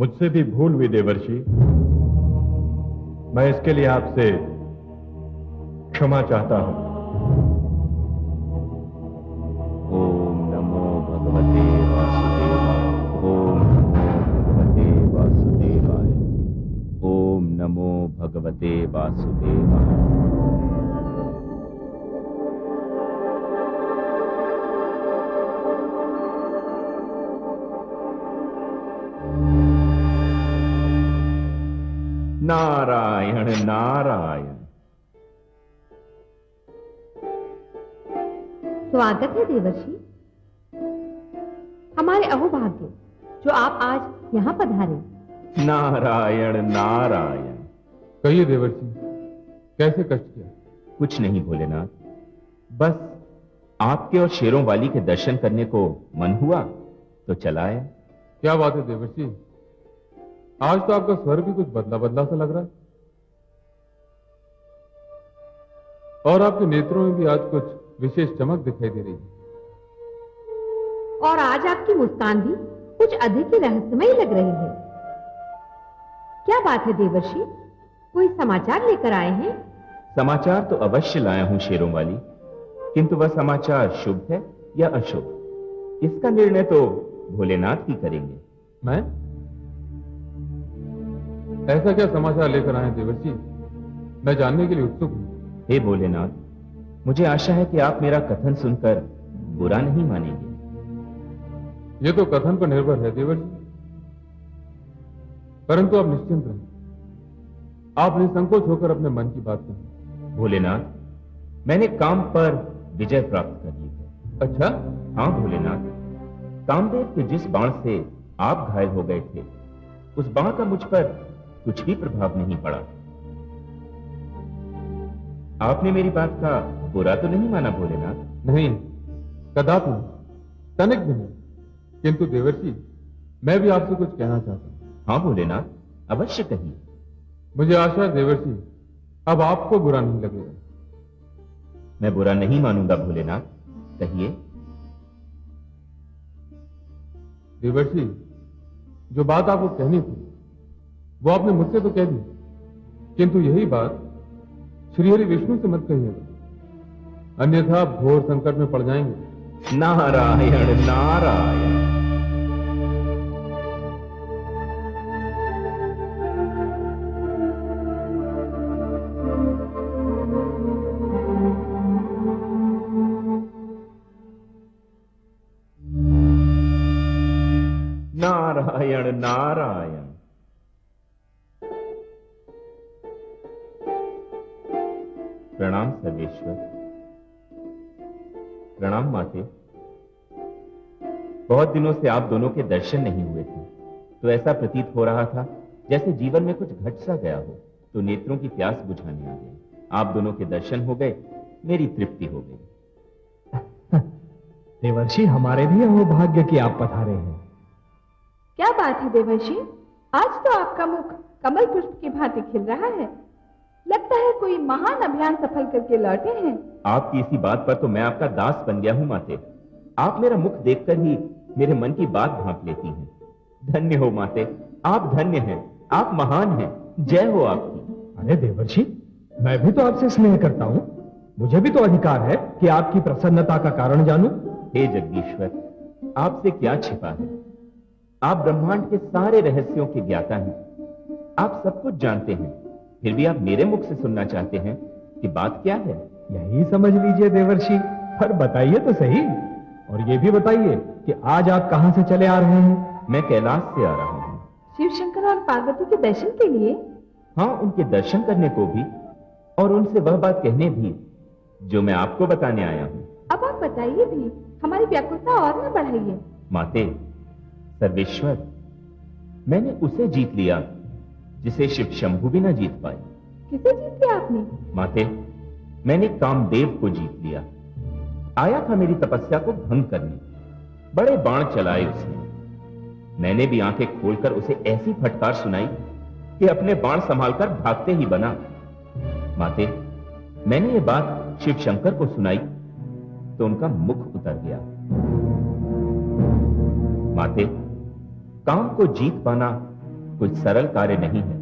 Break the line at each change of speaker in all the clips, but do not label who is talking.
मुझसे भी भूल हुई देवर्षि। मैं इसके लिए आपसे क्षमा चाहता हूं।
ओम नमो भगवते वासुदेवाय। ओम नमो भगवते वासुदेवाय। ओम नमो भगवते वासुदेवाय। नारायण नारायण।
स्वागत है देवर्षि। हमारे अहोभाग्य जो आप आज यहाँ पधारे।
नारायण नारायण।
कहिए देवर्षि, कैसे कष्ट किया?
कुछ नहीं भोलेनाथ, बस आपके और शेरों वाली के दर्शन करने को मन हुआ तो चला आया।
क्या बात है देवर्षि, आज तो आपका स्वर भी कुछ बदला बदला सा लग रहा है, और आपके नेत्रों में भी आज कुछ विशेष चमक दिखाई दे रही है।
और आज आपकी मुस्कान भी कुछ अधिक ही रहस्यमयी लग रही है। क्या बात है देवर्षि, कोई समाचार लेकर आए हैं?
समाचार तो अवश्य लाया हूं शेरों वाली, किंतु वह समाचार शुभ है या अशुभ, इसका निर्णय तो भोलेनाथ ही करेंगे।
मैं? ऐसा क्या समाचार लेकर आए हैं देवर्षि? मैं जानने के लिए उत्सुक हूं।
हे भोलेनाथ, मुझे आशा है कि आप मेरा कथन सुनकर बुरा नहीं मानेंगे।
यह तो कथन पर निर्भर है देवर्षि, परंतु आप निश्चिंत रहें, आप निसंकोच होकर अपने मन की बात कहें।
भोलेनाथ, मैंने काम पर विजय प्राप्त कर ली है।
अच्छा?
हाँ भोलेनाथ, कामदेव के जिस बाण से आप घायल हो गए थे, उस बाण का मुझ पर कुछ भी प्रभाव नहीं पड़ा। आपने मेरी बात का बुरा तो नहीं माना भोलेनाथ?
नहीं, कदापि नहीं, तनिक भी नहीं। किंतु देवर्षि, मैं भी आपसे कुछ कहना चाहता हूं।
हाँ भोलेनाथ, अवश्य कहिए।
मुझे आशा है देवर्षि, अब आपको बुरा नहीं लगेगा।
मैं बुरा नहीं मानूंगा भोलेनाथ, कहिए।
देवर्षि, जो बात आपको कहनी थी वो आपने मुझसे तो कह दी, किंतु यही बात श्रीहरि विष्णु से मत कहिएगा, अन्यथा आप घोर संकट में पड़ जाएंगे।
नारायण नारायण। नारायण नारायण। प्रणाम सर्वेश्वर। प्रणाम माते। बहुत दिनों से आप दोनों के दर्शन नहीं हुए थे, तो ऐसा प्रतीत हो रहा था जैसे जीवन में कुछ घट सा गया हो, तो नेत्रों की प्यास बुझाने आ गए। आप दोनों के दर्शन हो गए, मेरी तृप्ति हो गई।
देवर्षि, हमारे भी अहोभाग्य कि आप पधारे हैं।
क्या बात है देवर्षि, आज तो आपका मुख कमल पुष्प की भांति खिल रहा है। लगता है कोई महान अभियान सफल करके लौटे हैं।
आपकी इसी बात पर तो मैं आपका दास बन गया हूं माते। आप मेरा मुख देखकर ही मेरे मन की बात भांप लेती हैं। धन्य हो माते, आप धन्य हैं, आप महान हैं, जय हो आपकी।
अरे देवर्षि, मैं भी तो आपसे स्नेह करता हूं, मुझे भी तो अधिकार है कि आपकी प्रसन्नता का कारण जानूं।
हे जगदीश्वर, आपसे क्या छिपा है? आप ब्रह्मांड के सारे रहस्यों के ज्ञाता हैं, आप सब कुछ जानते हैं, फिर भी आप मेरे मुख से सुनना चाहते हैं कि बात क्या है?
यही समझ लीजिए देवर्षि, पर बताइए तो सही। और ये भी बताइए कि आज आप कहां से चले आ रहे हैं?
मैं कैलाश से आ रहा हूं।
शिव शंकर और पार्वती के दर्शन के लिए?
हाँ, उनके दर्शन करने को भी, और उनसे वह बात कहने भी जो मैं आपको बताने आया हूं।
अब आप बताइए भी, हमारी व्याकुलता और न बढ़ाइए।
माते, सर्वेश्वर, मैंने उसे जीत लिया जिसे शिव शंभु भी न जीत पाए।
किसे जीत लिया आपने?
माते, मैंने कामदेव को जीत लिया। आया था मेरी तपस्या को भंग करने, बड़े बाण चलाए उसने। मैंने भी आंखें खोलकर उसे ऐसी फटकार सुनाई कि अपने बाण संभालकर भागते ही बना। माते, मैंने ये बात शिव शंकर को सुनाई तो उनका मुख उतर गया। माते, काम को जीत पाना कुछ सरल कार्य नहीं है।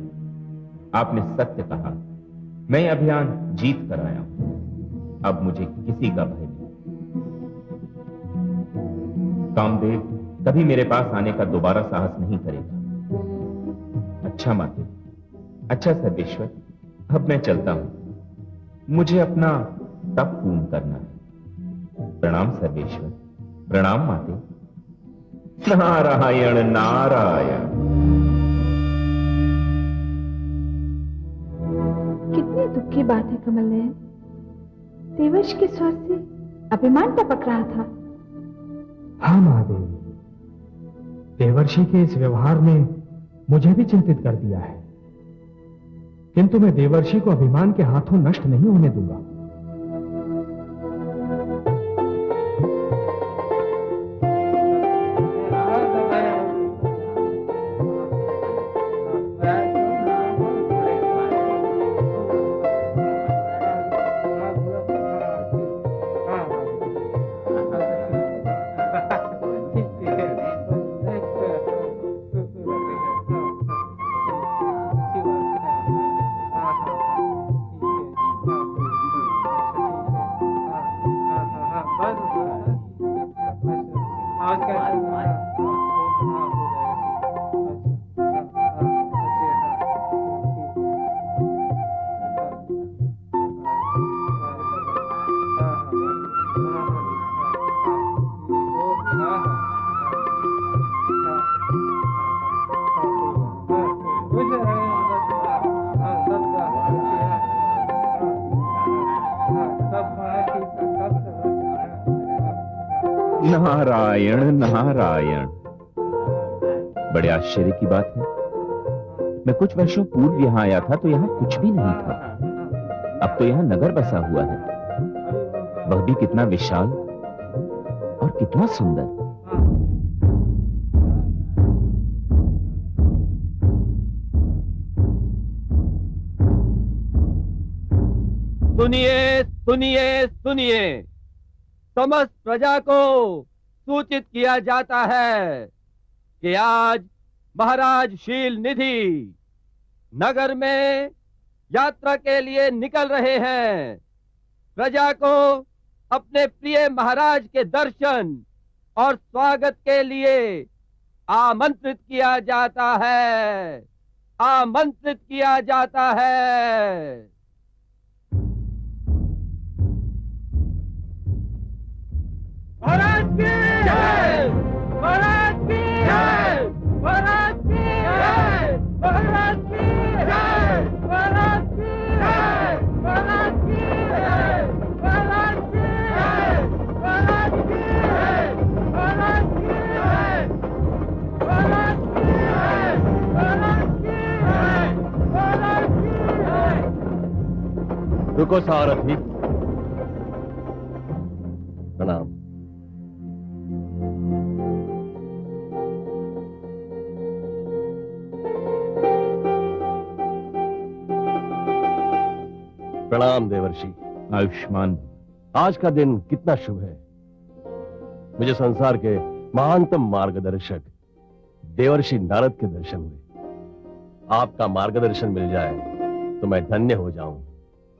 आपने सत्य कहा, मैं यह अभियान जीत कर आया हूं। अब मुझे किसी का भय नहीं। कामदेव कभी मेरे पास आने का दोबारा साहस नहीं करेगा। अच्छा माते, अच्छा सर्वेश्वर, अब मैं चलता हूं। मुझे अपना तप पूर्ण करना है। प्रणाम सर्वेश्वर, प्रणाम माते। नारायण नारायण।
कितनी दुख की बात है कमल नयन। देवर्षि के स्वर से अभिमान टपक रहा था।
हाँ महादेवी, देवर्षि के इस व्यवहार ने मुझे भी चिंतित कर दिया है, किंतु मैं देवर्षि को अभिमान के हाथों नष्ट नहीं होने दूंगा।
नारायण नारायण। बड़े आश्चर्य की बात है, मैं कुछ वर्षों पूर्व यहां आया था तो यहां कुछ भी नहीं था। अब तो यहां नगर बसा हुआ है, वह भी कितना विशाल और कितना सुंदर।
सुनिए सुनिए सुनिए, समस्त प्रजा को सूचित किया जाता है कि आज महाराज शील निधि नगर में यात्रा के लिए निकल रहे हैं। प्रजा को अपने प्रिय महाराज के दर्शन और स्वागत के लिए आमंत्रित किया जाता है, आमंत्रित किया जाता है। महाराज की जय, महाराज की जय, महाराज की जय, महाराज की जय, महाराज की जय, महाराज की जय, महाराज की जय, महाराज की जय, महाराज की जय, महाराज की जय, महाराज की जय, महाराज की जय।
रुको सारथी, प्रणाम। प्रणाम देवर्षि।
आयुष्मान।
आज का दिन कितना शुभ है। मुझे संसार के महानतम मार्गदर्शक देवर्षि नारद के दर्शन हुए। आपका मार्गदर्शन मिल जाए तो मैं धन्य हो जाऊं।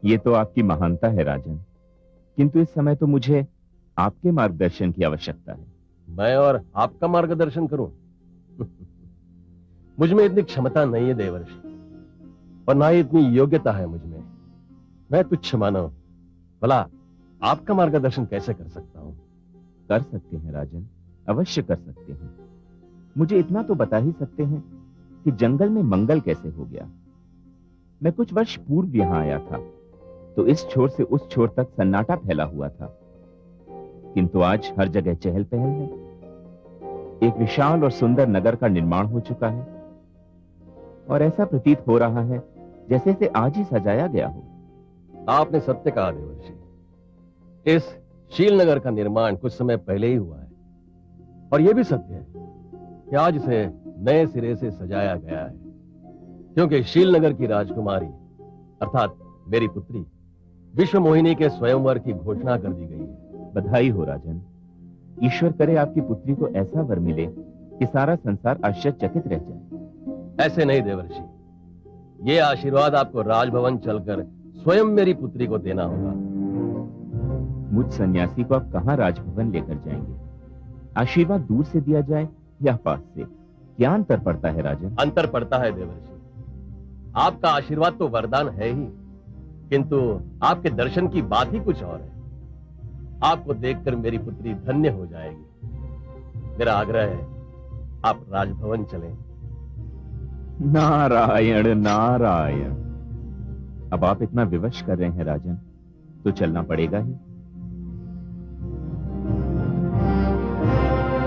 ये तो आपकी महानता है राजन, किंतु इस समय तो मुझे आपके मार्गदर्शन की आवश्यकता है।
मैं और आपका मार्गदर्शन करूं? मुझ में इतनी क्षमता नहीं है देवर्षि, और ना ही इतनी योग्यता है मुझ में। मैं तुच्छ मानव, भला आपका मार्गदर्शन कैसे कर सकता हूं?
कर सकते हैं राजन, अवश्य कर सकते हैं। मुझे इतना तो बता ही सकते हैं कि जंगल में मंगल कैसे हो गया। मैं कुछ वर्ष पूर्व यहां आया था तो इस छोर से उस छोर तक सन्नाटा फैला हुआ था, किंतु आज हर जगह चहल पहल है। एक विशाल और सुंदर नगर का निर्माण हो चुका है और ऐसा प्रतीत हो रहा है जैसे इसे आज ही सजाया गया हो।
आपने सत्य कहा देवर्षि। इस शीलनगर का निर्माण कुछ समय पहले ही हुआ है, और यह भी सत्य है कि आज इसे नए सिरे से सजाया गया है, क्योंकि शीलनगर की राजकुमारी अर्थात मेरी पुत्री विश्व मोहिनी के स्वयंवर की घोषणा कर दी गई है।
बधाई हो राजन। ईश्वर करे आपकी पुत्री को ऐसा वर मिले कि सारा संसार आश्चर्यचकित रह जाए।
ऐसे नहीं देवर्षि, ये आशीर्वाद आपको राजभवन चलकर स्वयं मेरी पुत्री को देना होगा।
मुझ सन्यासी को आप कहां राजभवन लेकर जाएंगे? आशीर्वाद दूर से दिया जाए या पास से, क्या अंतर पड़ता है राजन?
अंतर पड़ता है देवर्षि। आपका आशीर्वाद तो वरदान है ही, किंतु आपके दर्शन की बात ही कुछ और है। आपको देखकर मेरी पुत्री धन्य हो जाएगी। मेरा आग्रह है, आप राजभवन चलें।
नारायण नारायण। अब आप इतना विवश कर रहे हैं राजन, तो चलना पड़ेगा ही।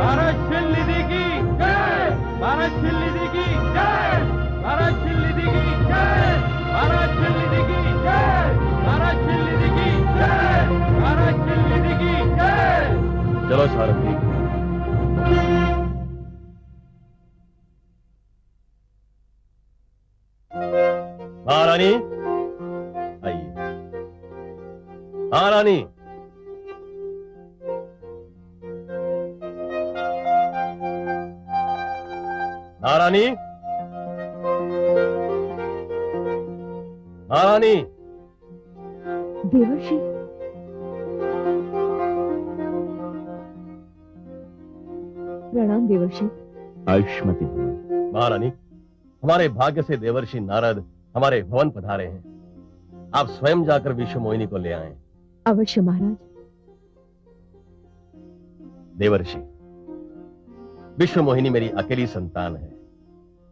भारत शील निधि की जय, भारत शील निधि की जय, भारत शील निधि की जय, भारत शील निधि की जय, भारत शील निधि की जय, भारत शील निधि की जय।
चलो सारथी। महारानी आइए। महारानी, महारानी, महारानी।
देवर्षि, प्रणाम देवर्षि।
आयुष्मती भव।
महारानी, हमारे भाग्य से देवर्षि नारद हमारे भवन पधारे हैं। आप स्वयं जाकर विश्व मोहिनी को ले आएं।
अवश्य महाराज।
देवर्षि, विश्व मोहिनी मेरी अकेली संतान है।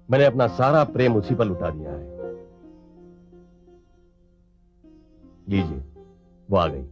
मैंने अपना सारा प्रेम उसी पर लुटा दिया है। लीजिए, वो आ गई।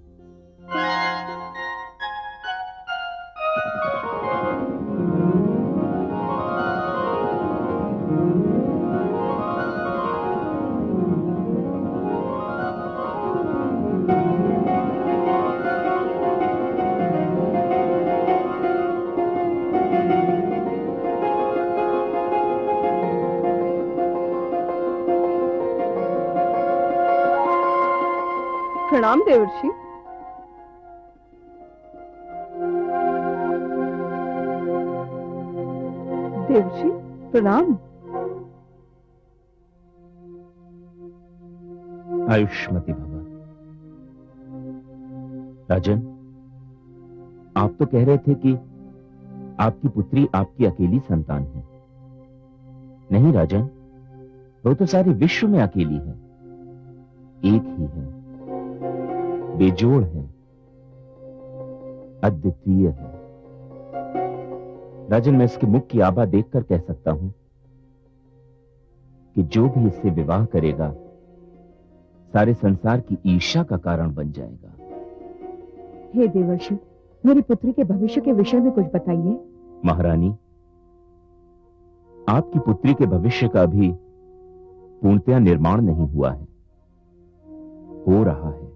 प्रणाम देवर्षि। देवर्षि प्रणाम।
आयुष्मती भव। राजन, आप तो कह रहे थे कि आपकी पुत्री आपकी अकेली संतान है। नहीं राजन, वो तो सारे विश्व में अकेली है, एक ही है, बेजोड़ है, अद्वितीय है। राजन, मैं इसके मुख की आभा देखकर कह सकता हूं कि जो भी इससे विवाह करेगा सारे संसार की ईर्ष्या का कारण बन जाएगा।
हे देवर्षि, मेरी पुत्री के भविष्य के विषय में कुछ बताइए।
महारानी, आपकी पुत्री के भविष्य का भी पूर्णतया निर्माण नहीं हुआ है, हो रहा है,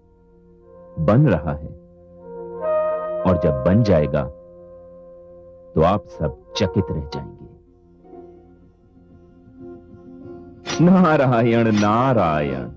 बन रहा है, और जब बन जाएगा तो आप सब चकित रह जाएंगे। नारायण नारायण।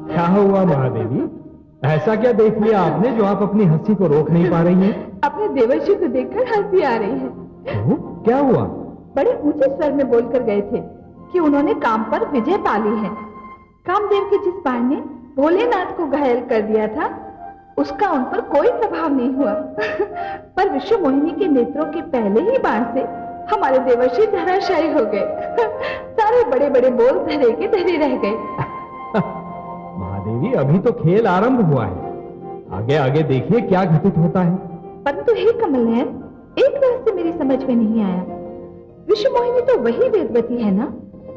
क्या हुआ महादेवी? ऐसा क्या देख लिया आपने जो आप अपनी हंसी को रोक नहीं पा रही हैं?
अपने देवर्षि को देखकर हंसी आ रही है।
तो क्या हुआ?
बड़े ऊंचे स्वर में बोलकर गए थे कि उन्होंने काम पर विजय पा ली है। कामदेव के जिस बाण ने भोलेनाथ को घायल कर दिया था, उसका उन पर कोई प्रभाव नहीं हुआ। पर विश्व मोहिनी के नेत्रों के पहले ही बाण से हमारे देवर्षि धराशायी हो गए। सारे बड़े बड़े बोल धरे के धरे रह गए।
महादेवी, अभी तो खेल आरंभ हुआ है, आगे आगे देखिए क्या घटित होता है।
परंतु हे कमल नयन, एक रहस्य मेरी समझ में नहीं आया। विश्व मोहिनी तो वही वेदवती है ना,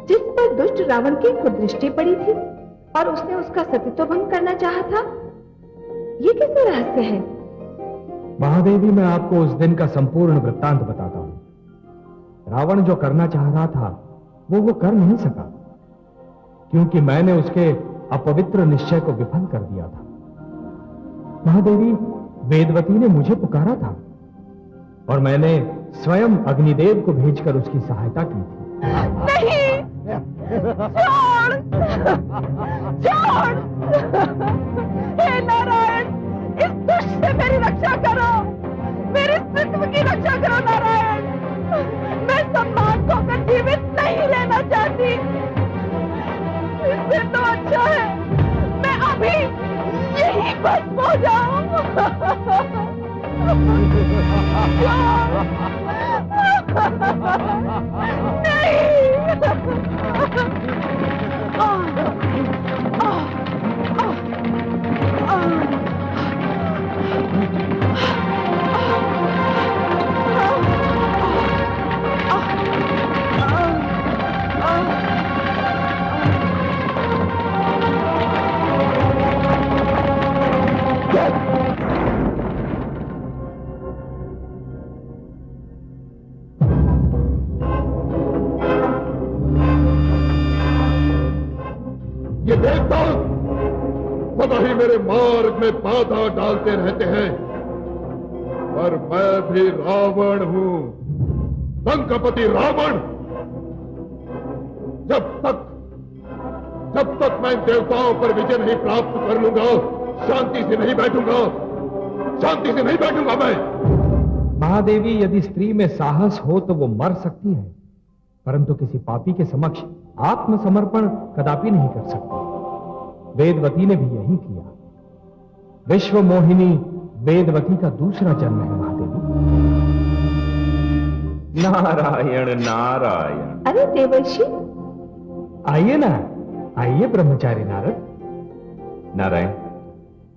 जिस पर दुष्ट रावण की कुदृष्टि पड़ी थी और उसने उसका सतीत्व भंग करना चाहा था। ये कैसा रहस्य है?
महादेवी, मैं आपको उस दिन का संपूर्ण वृत्तांत बताता हूं। रावण जो करना चाह रहा था वो कर नहीं सका, क्योंकि मैंने उसके अपवित्र निश्चय को विफल कर दिया था। महादेवी, वेदवती ने मुझे पुकारा था और मैंने स्वयं अग्निदेव को भेजकर उसकी सहायता की थी।
नहीं, छोड़, छोड़। हे नारायण, इस दुष्ट से मेरी रक्षा करो, मेरे अस्तित्व की रक्षा करो नारायण। मैं सम्मान खोकर जीवित नहीं रहना चाहती। इससे तो अच्छा है मैं अभी यही भस्म हो जाऊं।
ये देवता सदा ही मेरे मार्ग में बाधा डालते रहते हैं, पर मैं भी रावण हूं, लंकापति रावण। जब तक मैं देवताओं पर विजय नहीं प्राप्त कर लूंगा, शांति से नहीं बैठूंगा, शांति से नहीं बैठूंगा मैं।
महादेवी, यदि स्त्री में साहस हो तो वो मर सकती है, परंतु किसी पापी के समक्ष आत्मसमर्पण कदापि नहीं कर सकती। वेदवती ने भी यही किया। विश्व मोहिनी वेदवती का दूसरा जन्म है महादेवी।
नारायण नारायण।
अरे देवर्षि,
आइए ना, आइए ब्रह्मचारी नारद।
नारायण,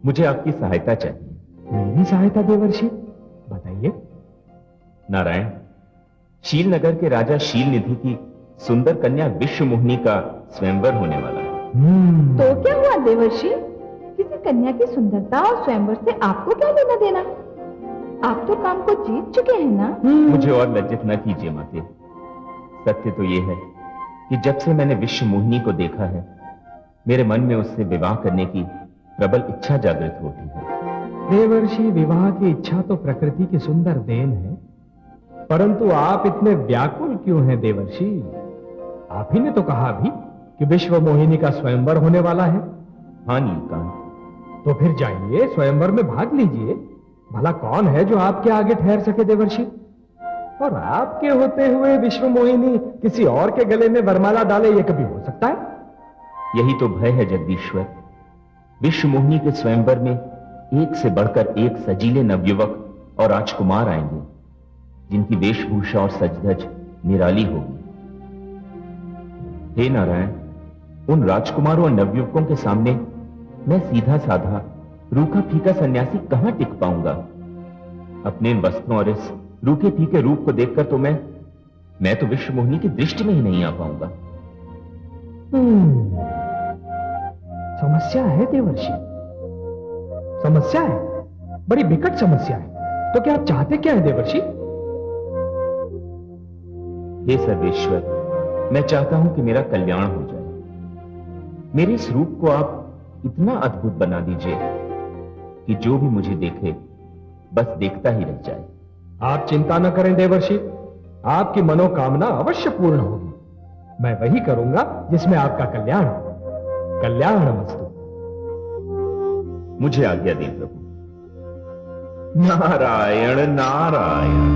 मुझे आपकी सहायता चाहिए।
मेरी सहायता देवर्षि? बताइए।
नारायण, शीलनगर के राजा शीलनिधि की सुंदर कन्या विश्वमोहिनी का स्वयंवर होने वाला है।
तो क्या हुआ देवर्षि? किसी कन्या की सुंदरता और स्वयंवर से आपको क्या लेना देना? आप तो काम को जीत चुके हैं ना?
मुझे और लज्जित न कीजिए माते। सत्य तो यह है कि जब से मैंने विश्वमोहिनी को देखा है, मेरे मन में उससे विवाह करने की प्रबल इच्छा जागृत होती है।
देवर्षि, विवाह की इच्छा तो प्रकृति की सुंदर देन है, परंतु आप इतने व्याकुल क्यों हैं देवर्षि? आप ही ने तो कहा भी कि विश्व मोहिनी का स्वयंवर होने वाला है।
हाँ नीलकांत।
तो फिर जाइए, स्वयंवर में भाग लीजिए। भला कौन है जो आपके आगे ठहर सके देवर्षि? और आपके होते हुए विश्व मोहिनी किसी और के गले में वरमाला डाले, ये कभी हो सकता है?
यही तो भय है जगदीश्वर। विश्वमोहिनी के स्वयंवर में एक से बढ़कर एक सजीले नवयुवक और राजकुमार आएंगे, जिनकी वेशभूषा और सजधज निराली होगी। हे नारायण, उन राजकुमारों और नवयुवकों के सामने मैं सीधा साधा रूखा फीका सन्यासी कहां टिक पाऊंगा? अपने इन वस्त्रों और इस रूखे फीके रूप को देखकर तो मैं तो विश्वमोहिनी की दृष्टि में ही नहीं आ पाऊंगा।
समस्या है देवर्षि, समस्या है, बड़ी विकट समस्या है। तो क्या आप चाहते क्या है देवर्षि?
हे सर्वेश्वर, मैं चाहता हूं कि मेरा कल्याण हो जाए। मेरे इस रूप को आप इतना अद्भुत बना दीजिए कि जो भी मुझे देखे बस देखता ही रह जाए।
आप चिंता न करें देवर्षि, आपकी मनोकामना अवश्य पूर्ण होगी। मैं वही करूंगा जिसमें आपका कल्याण हो। कल्याणमस्तु।
मुझे आज्ञा दें प्रभु। नारायण नारायण।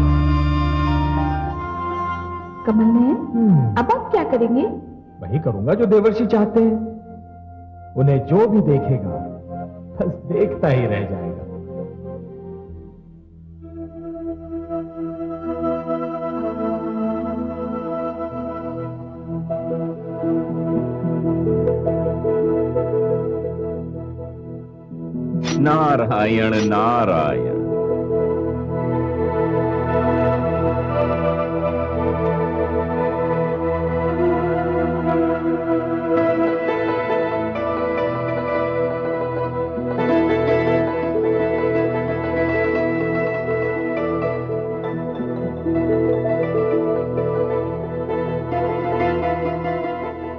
कमल नयन, अब आप क्या करेंगे?
वही करूंगा जो देवर्षि चाहते हैं। उन्हें जो भी देखेगा बस देखता ही रह जाएगा।
नारायण नारायण।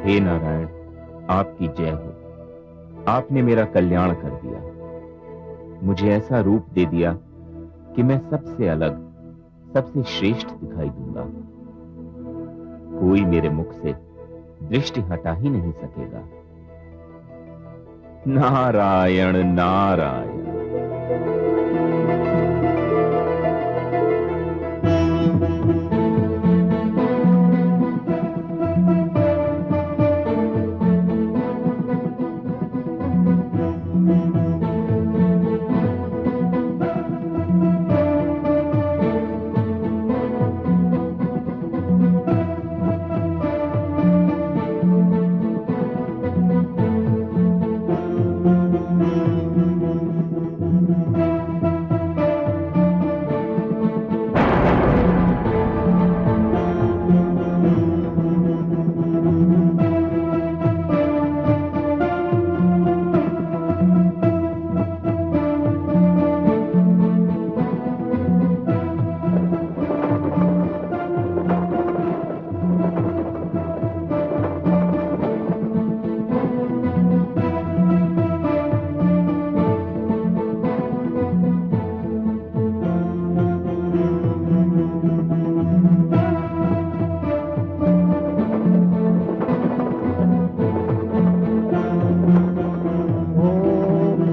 हे नारायण, आपकी जय हो। आपने मेरा कल्याण कर दिया। मुझे ऐसा रूप दे दिया कि मैं सबसे अलग, सबसे श्रेष्ठ दिखाई दूंगा। कोई मेरे मुख से दृष्टि हटा ही नहीं सकेगा। नारायण नारायण।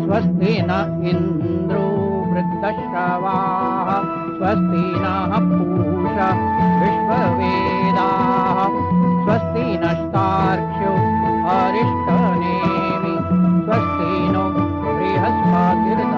स्वस्ति न इंद्रो वृद्धश्रवाः स्वस्ति नः पूषा विश्ववेदाः स्वस्ति नस्तार्क्ष्यो अरिष्टनेमि स्वस्ति नो बृहस्पतिर्दधातु।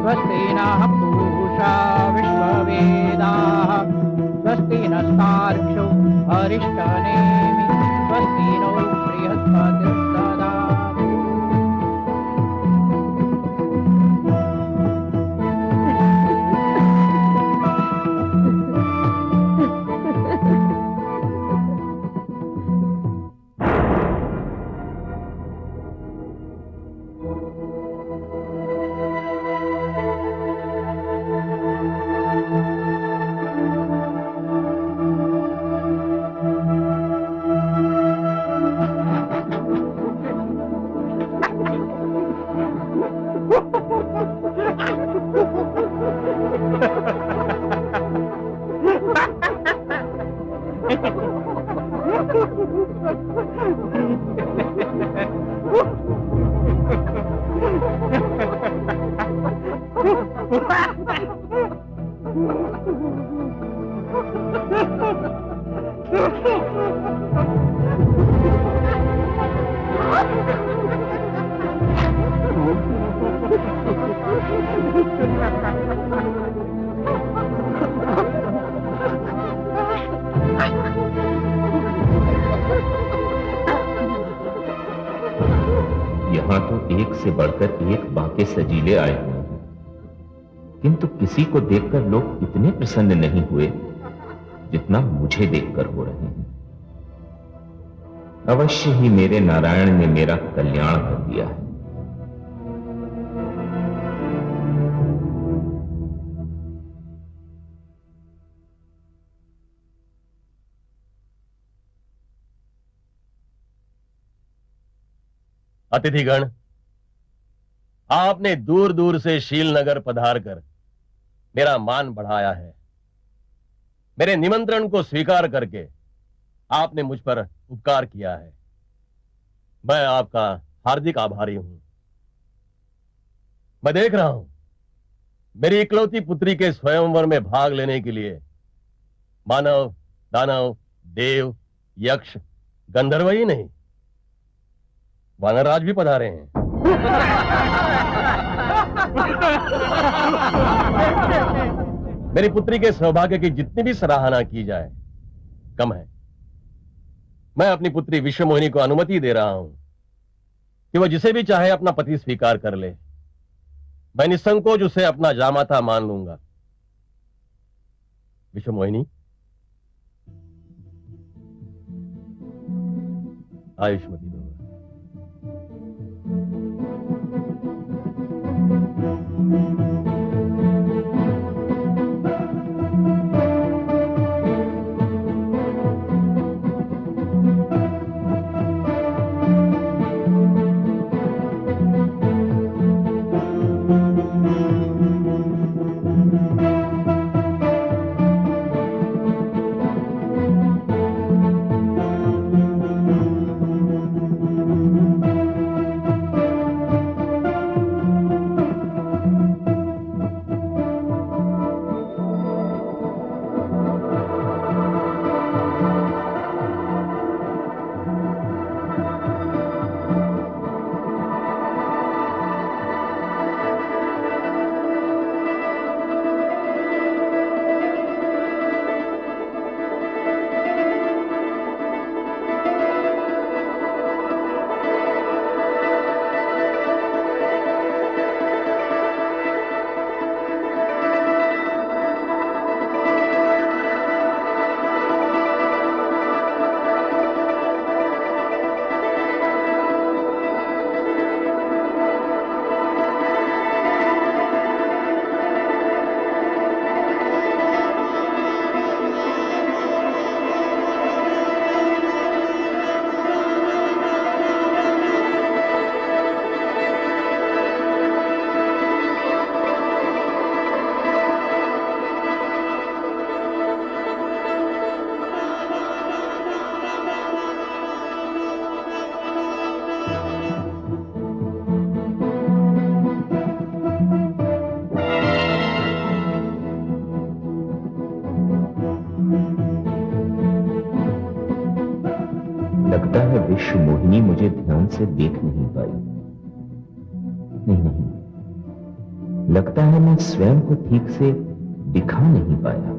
स्वस्ति नः पूषा विश्ववेदाः स्वस्ति नस्तार्क्ष्यो अरिष्टनेमि स्वस्ति नो बृहस्पतिर्दधातु।
यहां तो एक से बढ़कर एक बाके सजीले आए हुए हैं, किंतु किसी को देखकर लोग इतने प्रसन्न नहीं हुए जितना मुझे देखकर हो रहे हैं। अवश्य ही मेरे नारायण ने मेरा कल्याण कर दिया है।
अतिथिगण, आपने दूर दूर से शीलनगर पधार कर मेरा मान बढ़ाया है। मेरे निमंत्रण को स्वीकार करके आपने मुझ पर उपकार किया है। मैं आपका हार्दिक आभारी हूं। मैं देख रहा हूं मेरी इकलौती पुत्री के स्वयंवर में भाग लेने के लिए मानव, दानव, देव, यक्ष, गंधर्व ही नहीं, वानरराज भी पधारे हैं। मेरी पुत्री के सौभाग्य की जितनी भी सराहना की जाए कम है। मैं अपनी पुत्री विश्वमोहिनी को अनुमति दे रहा हूं कि वह जिसे भी चाहे अपना पति स्वीकार कर ले। मैं निसंकोच उसे अपना जामाता मान लूंगा। विश्वमोहिनी, आयुष्मती भव।
लगता है विश्वमोहिनी मुझे ध्यान से देख नहीं पाई। नहीं, लगता है मैं स्वयं को ठीक से दिखा नहीं पाया।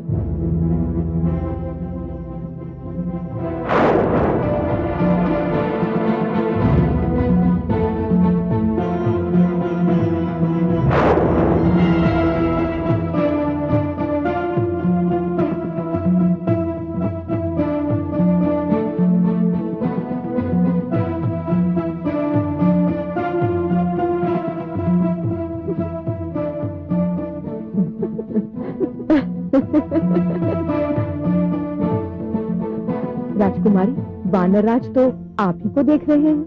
राजकुमारी, वानरराज तो आप ही को देख रहे हैं।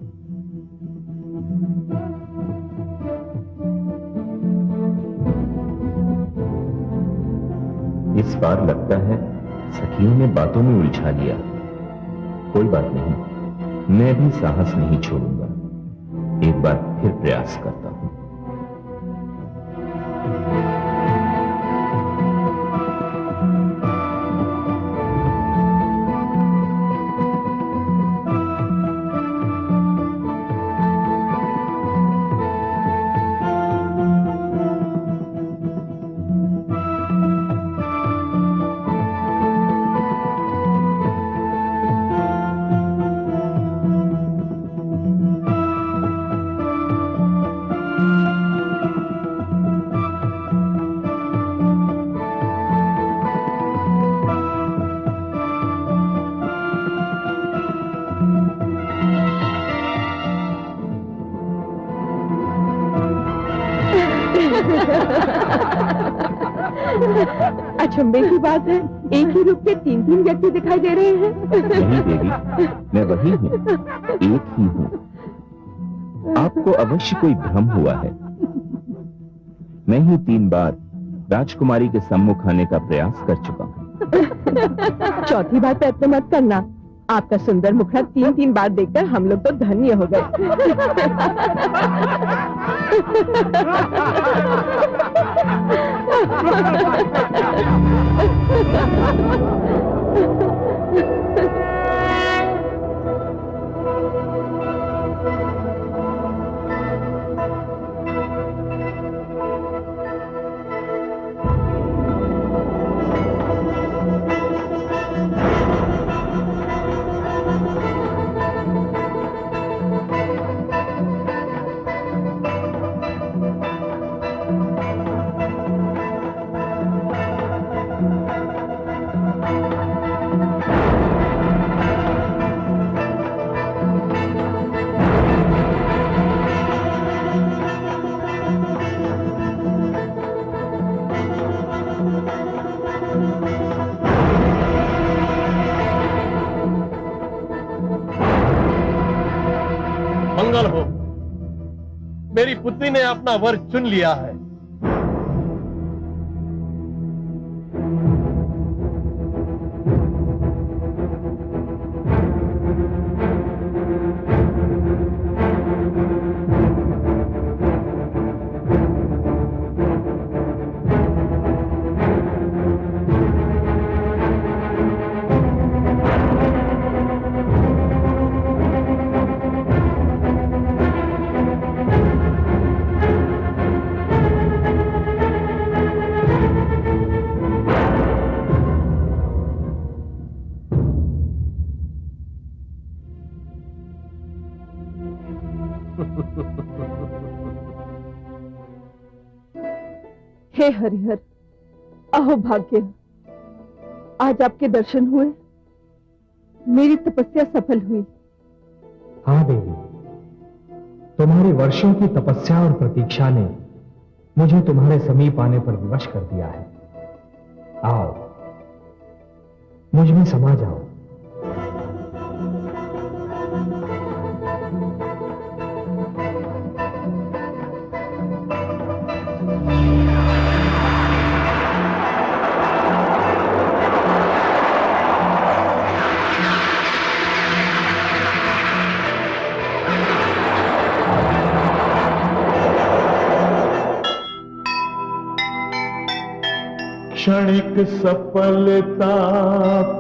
इस बार लगता है सखियों ने बातों में उलझा लिया। कोई बात नहीं, मैं भी साहस नहीं छोड़ूंगा। एक बार फिर प्रयास करता हूं।
अचंभे की बात है, एक ही रूप के तीन तीन व्यक्ति दिखाई दे रहे हैं।
नहीं देवी, मैं वही हूँ, एक ही हूँ। आपको अवश्य कोई भ्रम हुआ है। मैं ही 3 बार राजकुमारी के सम्मुख आने का प्रयास कर चुका हूँ।
चौथी बार प्रयत्न मत करना। आपका सुंदर मुखड़ा 3 बार देखकर हम लोग तो धन्य हो गए।
मेरी पुत्री ने अपना वर चुन लिया है।
हे हरिहर, अहो भाग्य, आज आपके दर्शन हुए, मेरी तपस्या सफल हुई।
हाँ देवी, तुम्हारी वर्षों की तपस्या और प्रतीक्षा ने मुझे तुम्हारे समीप आने पर विवश कर दिया है। आओ, मुझ में समा जाओ।
क्षणिक सफलता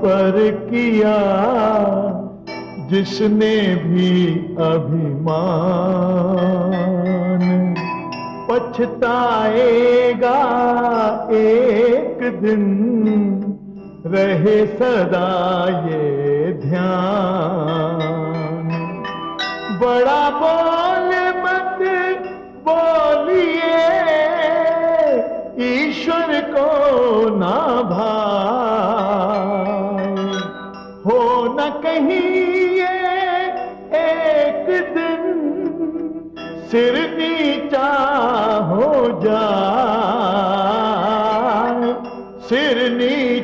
पर किया जिसने भी अभिमान, पछताएगा एक दिन, रहे सदा ये ध्यान। बड़ा बोल मत बोलिए, ईश्वर को ना भाए, हो न कहीं ये एक दिन सिर नीचा हो जाए, सिर नीचा